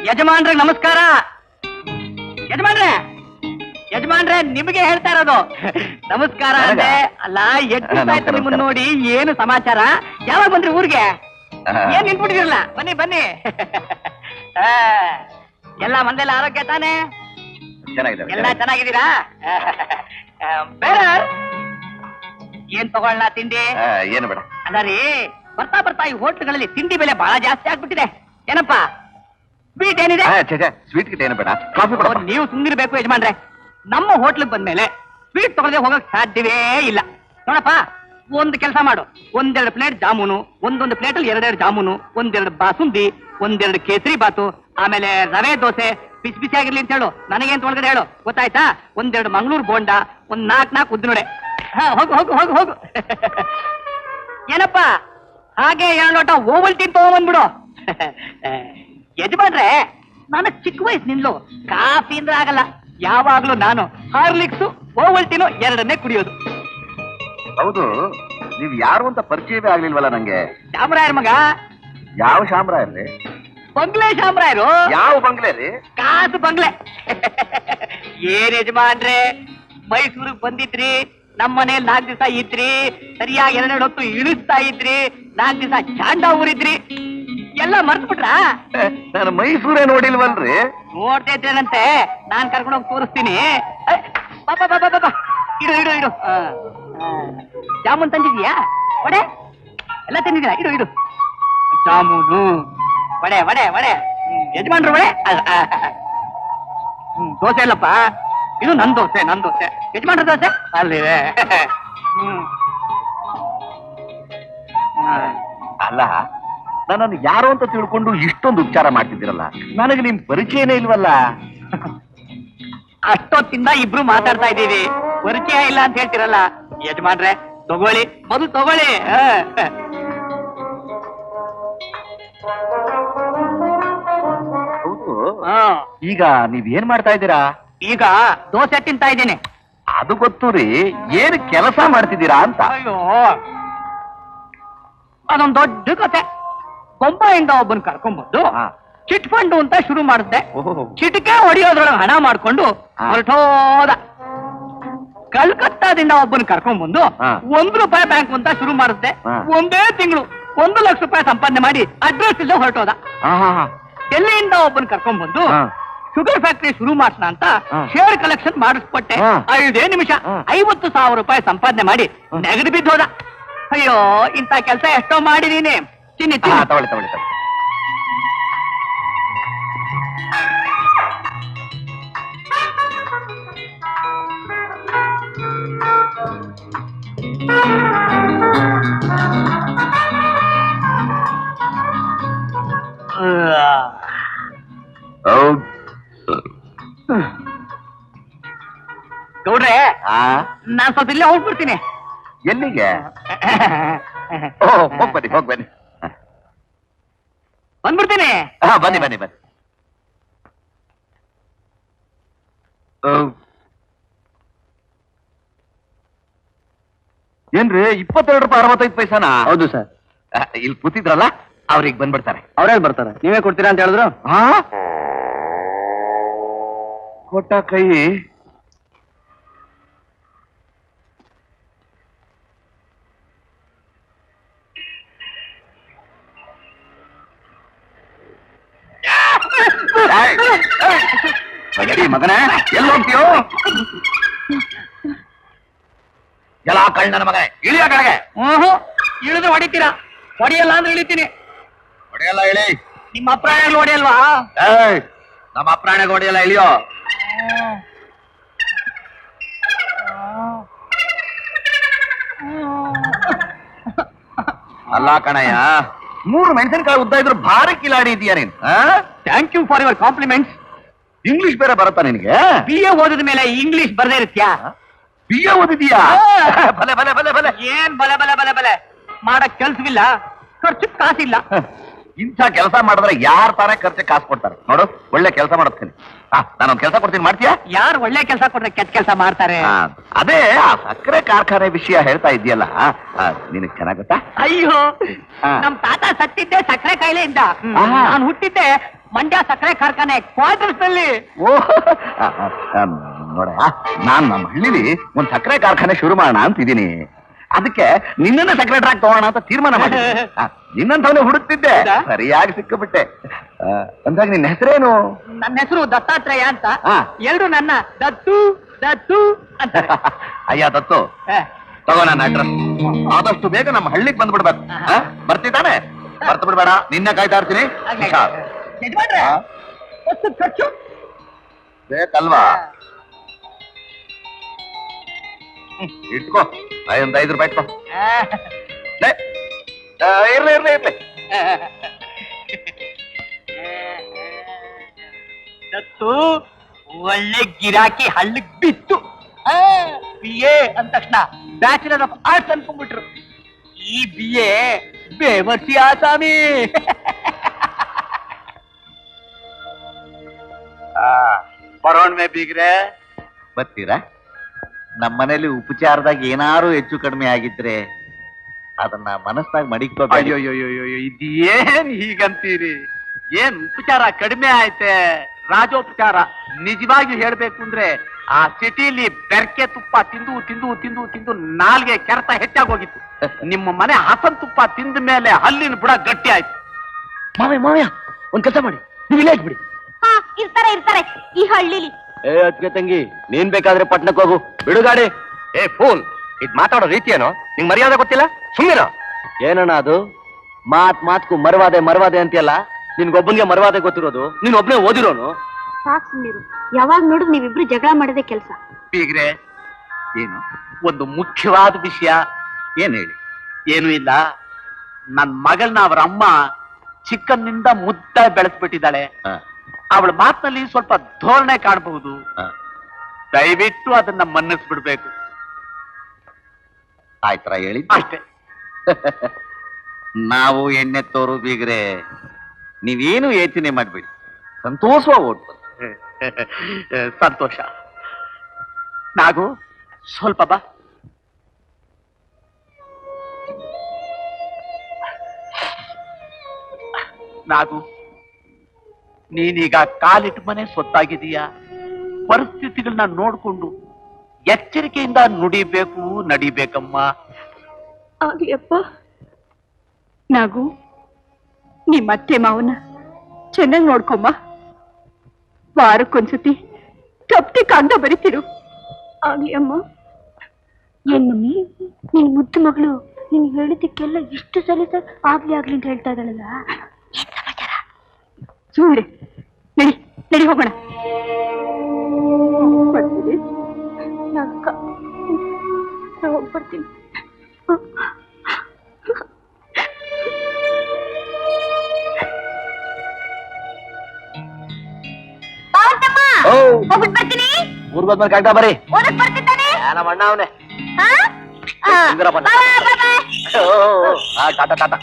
ಯಜಮಾನ್ರೆ ನಮಸ್ಕಾರ. ಯಜಮಾನ್ರೆ ನಿಮಗೆ ಹೇಳ್ತಾ ಇರೋದು ನಮಸ್ಕಾರ ಅಂದೆ. ಅಲ್ಲ ಎಷ್ಟು ನಿಮ್ಮನ್ನ ನೋಡಿ. ಏನು ಸಮಾಚಾರ? ಯಾವಾಗ ಬಂದ್ರಿ ಊರಿಗೆ? ಏನ್ ನಿಂತ್ಬಿಟ್ಟಿರಲ್ಲ? ಬನ್ನಿ ಬನ್ನಿ. ಎಲ್ಲ ಮಂದೆಲ್ಲ ಆರೋಗ್ಯ ತಾನೆ? ಎಲ್ಲ ಚೆನ್ನಾಗಿದ್ದೀರಾ? ಬೇರೆ ಏನ್ ತಗೊಳ್ಳ ತಿಂಡಿ? ಏನು ಬೇಡ. ಅಲ್ಲ ರೀ, ಬರ್ತಾ ಬರ್ತಾ ಈ ಹೋಟ್ಲುಗಳಲ್ಲಿ ತಿಂಡಿ ಬೆಲೆ ಬಹಳ ಜಾಸ್ತಿ ಆಗ್ಬಿಟ್ಟಿದೆ. ಏನಪ್ಪಾ ಸ್ವೀಟ್ ಏನಿದೆ? ಸ್ವೀಟ್ ಗಿಟ್ ಏನು ಬೇಡ, ಕಾಫಿ ಕೊಡ. ನೀವು ಸುಮ್ಮನಿರ್ಬೇಕು ಯಜಮಾನ್ರೆ. ನಮ್ಮ ಹೋಟ್ಲಿಗೆ ಬಂದ್ಮೇಲೆ ಸ್ವೀಟ್ ತಗೊಳ್ಳದೆ ಹೋಗಕ್ ಸಾಧ್ಯವೇ ಇಲ್ಲ. ನೋಡಪ್ಪ, ಒಂದು ಕೆಲಸ ಮಾಡು. ಒಂದೆರಡು ಪ್ಲೇಟ್ ಜಾಮೂನು, ಒಂದೊಂದು ಪ್ಲೇಟಲ್ಲಿ ಎರಡೆರಡು ಜಾಮೂನು, ಒಂದೆರಡು ಬಾಸುಂದಿ, ಒಂದೆರಡು ಕೇಸರಿ ಬಾತು, ಆಮೇಲೆ ರವೆ ದೋಸೆ ಬಿಸಿ ಬಿಸಿ ಆಗಿರ್ಲಿ ಅಂತ ಹೇಳು. ನನಗೇನ್ ತೊಳಗಡೆ ಹೇಳು, ಗೊತ್ತಾಯ್ತಾ? ಒಂದೆರಡು ಮಂಗಳೂರು ಬೋಂಡ, ಒಂದ್ ನಾಲ್ಕು ಉದ್ದು ನೋಡೆ. ಹೋಗು ಹೋಗು ಹೋಗು ಹೋಗು. ಏನಪ್ಪಾ ಹಾಗೆ ಎರಡು ಲೋಟ ಓವಲ್ಟಿನ್ ತಗೊಂಡ್ಬಂದ್ಬಿಡು. ಯಜಮಾನ್ರೆ, ನಾನು ಚಿಕ್ಕ ವಯಸ್ಸಿನಿಂದಲೂ ಕಾಫಿ ಅಂದ್ರೆ ಆಗಲ್ಲ. ಯಾವಾಗ್ಲೂ ನಾನು ಹಾರ್ಲಿಕ್ಸು ಓವಲ್ಟಿನು ಎರಡನ್ನೇ ಕುಡಿಯೋದು. ಹೌದು, ನೀವ್ ಯಾರು ಅಂತ ಪರಿಚಯವೇ ಆಗ್ಲಿಲ್ವಲ್ಲ ನಂಗೆ. ಶಾಮರಾಯರ್ ಮಗ. ಯಾವ ಶಾಮರಾಯರ್ರಿ? ಬಂಗ್ಲೆ ಶಾಮರಾಯರು. ಯಾವ ಬಂಗ್ಲೆ ರೀ? ಕಾಸು ಬಂಗ್ಲೆ. ಏನ್ ಯಜಮಾನ್ರೆ, ಮೈಸೂರಿಗೆ ಬಂದಿದ್ರಿ, ನಮ್ಮ ಮನೇಲಿ 4 ದಿವಸ ಇದ್ರಿ, ಸರಿಯಾಗಿ 2 ಹೊತ್ತು ಇಳಿಸ್ತಾ ಇದ್ರಿ, 4 ದಿವಸ ಚಾಂಡ ಊರಿದ್ರಿ, ಎಲ್ಲ ಮರ್ತು ಬಿಟ್ರಾ? ನಾನು ಮೈಸೂರೇ ನೋಡಿಲ್ವಲ್ರಿ. ನೋಡ್ತಾ ಇದ್ದೇನಂತೆ, ನಾನ್ ಕರ್ಕೊಂಡು ಹೋಗಿ ತೋರಿಸ್ತೀನಿ. ಬಾಬಾ ಬಾಬಾ ಬಾಬಾ, ಇಡು ಇಡು ಇಡು. ಜಾಮೂನ್ ತಂದಿದ್ಯಾ? ವಡೆ ಎಲ್ಲ ತಂದಿದ್ದೀರಾ? ಇಡು ಇಡು. ಜಾಮೂನು, ವಡೆ ವಡೆ ವಡೆ. ಯಜಮಾನ್ರು ವಡೆ. ದೋಸೆ ಇಲ್ಲಪ್ಪ, ಇದು ನನ್ ದೋಸೆ. ಯಜಮಾನ್ರ ದೋಸೆ ಅಲ್ಲಿದೆ. ಅಲ್ಲ, ನನ್ನನ್ನು ಯಾರು ಅಂತ ತಿಳ್ಕೊಂಡು ಇಷ್ಟೊಂದು ಉಪಚಾರ ಮಾಡ್ತಿದ್ದೀರಲ್ಲ, ನನಗೆ ನಿಮ್ ಪರಿಚಯನೇ ಇಲ್ವಲ್ಲ. ಅಷ್ಟೊತ್ತಿಂದ ಇಬ್ರು ಮಾತಾಡ್ತಾ ಇದ್ದೀವಿ, ಪರಿಚಯ ಇಲ್ಲ ಅಂತ ಹೇಳ್ತಿರಲ್ಲ. ಯಜಮಾನ್ರೆ ತಗೊಳ್ಳಿ, ಮೊದಲು ತಗೊಳ್ಳಿ. ಹೌದು, ಈಗ ನೀವ್ ಏನ್ ಮಾಡ್ತಾ ಇದ್ದೀರಾ? ಈಗ ದೋಸೆ ತಿಂತಾ ಇದ್ದೇನೆ. ಅದು ಗೊತ್ತು ರೀ, ಏನ್ ಕೆಲಸ ಮಾಡ್ತಿದ್ದೀರಾ ಅಂತ. ಅಯ್ಯೋ, ಅದೊಂದು ದೊಡ್ಡ ಕತೆ. ಬೊಂಬಾಯಿಂದ ಒಬ್ಬನ್ ಕರ್ಕೊಂಡ್ಬಂದು ಚಿಟ್ ಫಂಡ್ ಅಂತ ಶುರು ಮಾಡಿದ್ದೆ. ಚಿಟಿಕೆ ಹೊಡಿಯೋದ್ರೊಳಗೆ ಹಣ ಮಾಡ್ಕೊಂಡು ಹೊರಟೋದ. ಕಲ್ಕತ್ತಾದಿಂದ ಒಬ್ಬನ್ ಕರ್ಕೊಂಡ್ಬಂದು ₹1 ಬ್ಯಾಂಕ್ ಅಂತ ಶುರು ಮಾಡಿದ್ದೆ. ಒಂದೇ ತಿಂಗಳು ₹1,00,000 ಸಂಪಾದನೆ ಮಾಡಿ ಅಡ್ರೆಸ್ ಇಲ್ಲ ಹೊರಟೋದ. ಡೆಲ್ಲಿಯಿಂದ ಒಬ್ಬನ್ ಕರ್ಕೊಂಡ್ಬಂದು ಶುಗರ್ ಫ್ಯಾಕ್ಟರಿ ಶುರು ಮಾಡ್ಸೋಣ ಅಂತ ಶೇರ್ ಕಲೆಕ್ಷನ್ ಮಾಡಿಸ್ಕೊಟ್ಟೆ. 5 ನಿಮಿಷ ₹50,000 ಸಂಪಾದನೆ ಮಾಡಿ ನೆಗದು ಬಿದ್ದೋದ. ಅಯ್ಯೋ, ಇಂಥ ಕೆಲಸ ಎಷ್ಟೋ ಮಾಡಿದೀನಿ. ತಿನ್ನಿ ತಿನ್ನಿ. ತಗೊಳ್ಳಿ. ಗೌಡ್ರೆ, ನಾನ್ ಸ್ವಲ್ಪ ಇಲ್ಲೇ ಹೋಗ್ಬಿಡ್ತೀನಿ. ಎಲ್ಲಿಗೆ? ಹೋಗ್ಬನ್ನಿ. ಬಂದ್ಬಿಡ್ತೀನಿ. ಬನ್ನಿ. ಏನ್ರಿ, ₹22.65? ಹೌದು ಸರ್. ಇಲ್ಲಿ ಕೂತಿದ್ರಲ್ಲ, ಅವ್ರಿಗೆ ಬಂದ್ಬಿಡ್ತಾರೆ. ಅವ್ರೇ ಬರ್ತಾರೆ, ನೀವೇ ಕೊಡ್ತೀರಾ ಅಂತ ಹೇಳಿದ್ರು. ಕೊಟ್ಟ ಕೈ ಮಗನೇ, ಎಲ್ಲಿ ಹೋಗ್ತೀಯೋ? ಎಲ್ಲ ಕಳ್ಳ ನನ್ನ ಮಗನೇ, ಇಳಿಯ ಕಡೆಗೆ. ಇಳಿದ್ರೆ ಹೊಡಿತೀರಾ? ಹೊಡಿಯಲ್ಲ ಅಂದ್ರೆ ಇಳಿತೀನಿ. ಹೊಡೆಯಲ್ಲ, ಇಳಿ. ನಿಮ್ಮ ಅಪ್ರಾಯಗಳು ಹೊಡೆಯಲ್ವಾ? ನಮ್ಮ ಅಪ್ರಾಣಿಗೆ ಹೊಡೆಯಲ್ಲ, ಇಳಿಯೋ. ಅಲ್ಲ ಕಣಯ್ಯ, 3 ಮೆಣಸಿನಕಾಯಿ ಉದ್ದ ಇದ್ರು ಭಾರಿ ಕಿಲಾಡಿ ಇದೀಯ ನೀನ್. Thank you for your compliments. English ಬೇರೆ ಬರುತ್ತಾ ನಿನಗೆ? BA ಓದಿದ ಮೇಲೆ ಇಂಗ್ಲಿಷ್ ಬರ್ದೇ ಇರುತ್ತ್ಯಾ? BA ಓದಿದೀಯಾ? ಬಲೆ. ಏನ್ ಬಲೆ ಮಾಡಕ್ ಕೆಲ್ಸವಿಲ್ಲ, ಖರ್ಚು ಕಾಸಿಲ್ಲ. ಇಂಥ ಕೆಲಸ ಮಾಡಿದ್ರೆ ಯಾರು ತಾನೇ ಖರ್ಚು ಕಾಸು ಕೊಡ್ತಾರೆ? ನೋಡು, ಒಳ್ಳೆ ಕೆಲಸ ಮಾಡ್ತೀನಿ. ನಾನೊಂದ್ ಕೆಲಸ ಕೊಡ್ತೀನಿ, ಮಾಡ್ತೀಯಾ? ಯಾರು ಒಳ್ಳೆ ಕೆಲಸ ಕೊಟ್ರೆ ಕೆಟ್ಟ ಕೆಲಸ ಮಾಡ್ತಾರೆ? ಅದೇ ಆ ಸಕ್ಕರೆ ಕಾರ್ಖಾನೆ ವಿಷಯ ಹೇಳ್ತಾ ಇದೆಯಲ್ಲ, ನಿನಗ್ ಚೆನ್ನಾಗುತ್ತಾ? ಅಯ್ಯೋ, ನಮ್ ತಾತ ಸತ್ತಿದ್ದೆ ಸಕ್ಕರೆ ಕಾಯಿಲೆಯಿಂದ. ನಾನು ಹುಟ್ಟಿದ್ದೆ ಮಂಡ್ಯ ಸಕ್ಕರೆ ಕಾರ್ಖಾನೆ ಕ್ವಾರ್ಟರ್ಸ್ ನಲ್ಲಿ. ಓಹ್ ನೋಡ, ನಾನ್ ನಮ್ಮ ಹಳ್ಳಿಲಿ ಒಂದ್ ಸಕ್ಕರೆ ಕಾರ್ಖಾನೆ ಶುರು ಮಾಡೋಣ ಅಂತಿದ್ದೀನಿ. ಅದಕ್ಕೆ ನಿನ್ನನ್ನ ಸೆಕ್ರೆಟರಿ ಆಗಿ ತಗೋಣ ಅಂತ ತೀರ್ಮಾನ ಮಾಡಿ ನಿನ್ನಂತವನೇ ಹುಡುಕ್ತಿದ್ದೆ. ಹೌದಾ? ಸರಿಯಾಗಿ ಸಿಕ್ಕಿಬಿಟ್ಟೆ. ಅಂದಾಗ ನಿನ್ನ ಹೆಸರೇನು? ನನ್ನ ಹೆಸರು ದತ್ತಾತ್ರೇಯ ಅಂತ. ಹಾ. ಎರಡು ನನ್ನ ದತ್ತು ದತ್ತು ಅಂತ. ಅಯ್ಯ ದತ್ತು, ತಗೋ ನನ್ನ ಅಡ್ರೆಸ್. ಆದಷ್ಟು ಬೇಗ ನಮ್ಮ ಹಳ್ಳಿಗೆ ಬಂದ್ಬಿಡ್ಬೇಕು. ಬರ್ತಿದ್ದಾನೆ, ಬರ್ತು ಬಿಡ್ಬೇಡ, ನಿನ್ನೆ ಕಾಯ್ತಾ ಇರ್ತೀನಿ. ಹುಷಾರ್. ಯಜಮಾನ್ರೆ, ಹಾ? ಎಷ್ಟು ಖರ್ಚು? ಬೇಕಲ್ವಾ? ಇಟ್ಕೋ, ಒಂದ್ 5 ರೂಪಾಯಿ ಇಟ್ಕೋ. ಲೇ, ಇರ್ಲಿ ಇರ್ಲಿ ಇರ್ಲಿ. ದತ್ತು, ಒಳ್ಳೆ ಗಿರಾಕಿ ಹಳ್ಳಿಗ್ ಬಿತ್ತು. BA ಅಂದ ತಕ್ಷಣ ಬ್ಯಾಚುಲರ್ ಆಫ್ ಆರ್ಟ್ಸ್ ಅನ್ಕೊಂಡ್ಬಿಟ್ರು. ಈ BA ಬೇವರ್ಸಿ ಆಸಾಮಿ. ಬರೋಣ್ಮೆ ಬೀಗ್ರೆ, ಬರ್ತೀರಾ? ನಮ್ಮನೇಲಿ ಉಪಚಾರದಾಗ ಏನಾರು ಹೆಚ್ಚು ಕಡಿಮೆ ಆಗಿದ್ರೆ ಅದನ್ನ ಮನಸ್ಸಾಗ ಮಡಿಕೋಬೇಡಿ. ಅಯ್ಯೋಯ್ಯೋಯ್ಯೋ, ಇದೇನ್ ಹೀಗಂತೀರಿ? ಏನ್ ಉಪಚಾರ ಕಡಿಮೆ ಆಯ್ತೆ? ರಾಜೋಪಚಾರ. ನಿಜವಾಗಿ ಹೇಳ್ಬೇಕು ಅಂದ್ರೆ ಆ ಸಿಟಿಲಿ ಬೆರ್ಕೆ ತುಪ್ಪ ತಿಂದು ತಿಂದು ತಿಂದು ತಿಂದು ನಾಲ್ಗೆ ಕೆರೆತ ಹೆಚ್ಚಾಗೋಗಿತ್ತು. ನಿಮ್ಮ ಮನೆ ಹಸನ್ ತುಪ್ಪ ತಿಂದ ಮೇಲೆ ಹಲ್ಲಿನ ಬುಡ ಗಟ್ಟಿ ಆಯ್ತು. ಮಾವಯ್ಯ ಒಂದ್ ಕೆಲಸ ಮಾಡಿ, ನೀವು ಇಲ್ಲೇ ಬಿಡಿ. ಇರ್ತಾರೆ ಇರ್ತಾರೆ ಈ ಹಳ್ಳಿಲಿ. ಅದ್ಕೆ ತಂಗಿ, ನೀನ್ ಬೇಕಾದ್ರೆ ಪಟ್ನಕ್ಕೆ ಹೋಗು, ಬಿಡು ಗಾಡಿ. ಫೋನ್ ಇದ್ ಮಾತಾಡೋ ರೀತಿ ಏನೋ ನಿಂಗ್ ಮರ್ಯಾದೆ ಗೊತ್ತಿಲ್ಲ? ಸುಮ್ಮನೆ ಏನಣ್ಣ ಅದು? ಮಾತ್ಗೂ ಮರವಾದೆ ಅಂತೀಯಲ್ಲ. ನಿನ್ಗೊಬ್ಬನಿಗೆ ಮರವಾದೆ ಗೊತ್ತಿರೋದು, ನೀನ್ ಒಬ್ನೇ ಓದಿರೋನು. ಸಾಕ್ ಸುಮ್ಮನಿರು. ಯಾವಾಗ ನೋಡು ನೀವಿಬ್ರು ಜಗಳ ಮಾಡದೆ ಕೆಲಸ. ಬೀಗ್ರೆ, ಏನು ಒಂದು ಮುಖ್ಯವಾದ ವಿಷಯ. ಏನ್ ಹೇಳಿ? ಏನು ಇಲ್ಲ, ನನ್ ಮಗಳನ್ನ ಅವರ ಅಮ್ಮ ಚಿಕ್ಕನ್ನಿಂದ ಮುದ್ದಾಗಿ ಬೆಳೆಸ್ಬಿಟ್ಟಿದ್ದಾಳೆ. ಅವಳ ಮಾತಿನಲ್ಲಿ ಸ್ವಲ್ಪ ಧೋರಣೆ ಕಾಣಬಹುದು. ದಯವಿಟ್ಟು ಅದನ್ನ ಮನ್ನಿಸ್ಬಿಡ್ಬೇಕು. ಆಯ್ತರ ಹೇಳಿ ಅಷ್ಟೇ. ನಾವು ಎಣ್ಣೆತ್ತೋರು ಬೀಗ್ರೆ, ನೀವೇನು ಯೋಚನೆ ಮಾಡ್ಬೇಡಿ, ಸಂತೋಷವಾಗಿ ಓಡ್ಬೋದು. ಸಂತೋಷ. ನಾಗು, ಸ್ವಲ್ಪ ಬಾ. ನಾಗು, ನೀನೀಗ ಕಾಲಿಟ್ಟು ಮನೆ ಸೊತ್ತಾಗಿದೀಯ. ಪರಿಸ್ಥಿತಿಗಳನ್ನ ನೋಡ್ಕೊಂಡು ಎಚ್ಚರಿಕೆಯಿಂದ ನುಡಿಬೇಕು, ನಡಿಬೇಕಮ್ಮ. ಆಗ್ಲಿಯಪ್ಪ. ನಾಗು, ನಿಮ್ಮತ್ತೆ ಮಾವನ ಚೆನ್ನಾಗಿ ನೋಡ್ಕೊಮ್ಮ. ವಾರಕ್ಕೊಂದ್ಸತಿ ತಪ್ಪಿ ಕಾಗ್ದ ಬರೀತಿರು. ಆಗ್ಲಿ ಅಮ್ಮ. ಏನ್ ಮಮ್ಮಿ, ನಿನ್ ಮುದ್ದು ಮಗಳು ನೀನ್ ಹೇಳಿದ್ದಕ್ಕೆಲ್ಲ ಇಷ್ಟು ಸಲ ಆಗ್ಲಿ ಆಗ್ಲಿ ಅಂತ ಹೇಳ್ತಾ ಇದ್ದಾಳಲ್ಲ. ಸುಮ್ಮನೆ ನಡಿ ನಡಿ ಹೋಗೋಣ. ಬರ್ತೀನಿ. ಹೋಗ್ಬರ್ತೀನಿ. ಹೋಗ್ಬಿಟ್ಟು ಬರ್ತೀನಿ. ಊರ್ ಬಂದ್ಮೇಲೆ ಕಾಗ್ದ ಬರೀ. ಓದಕ್ ಬರ್ತಿದ್ದಾನೆ. ನಮ್ಮ ಅಣ್ಣ ಅವನೇ. ಬಾಯ್ ಬಾಯ್. ಟಾಟಾ ಟಾಟಾ.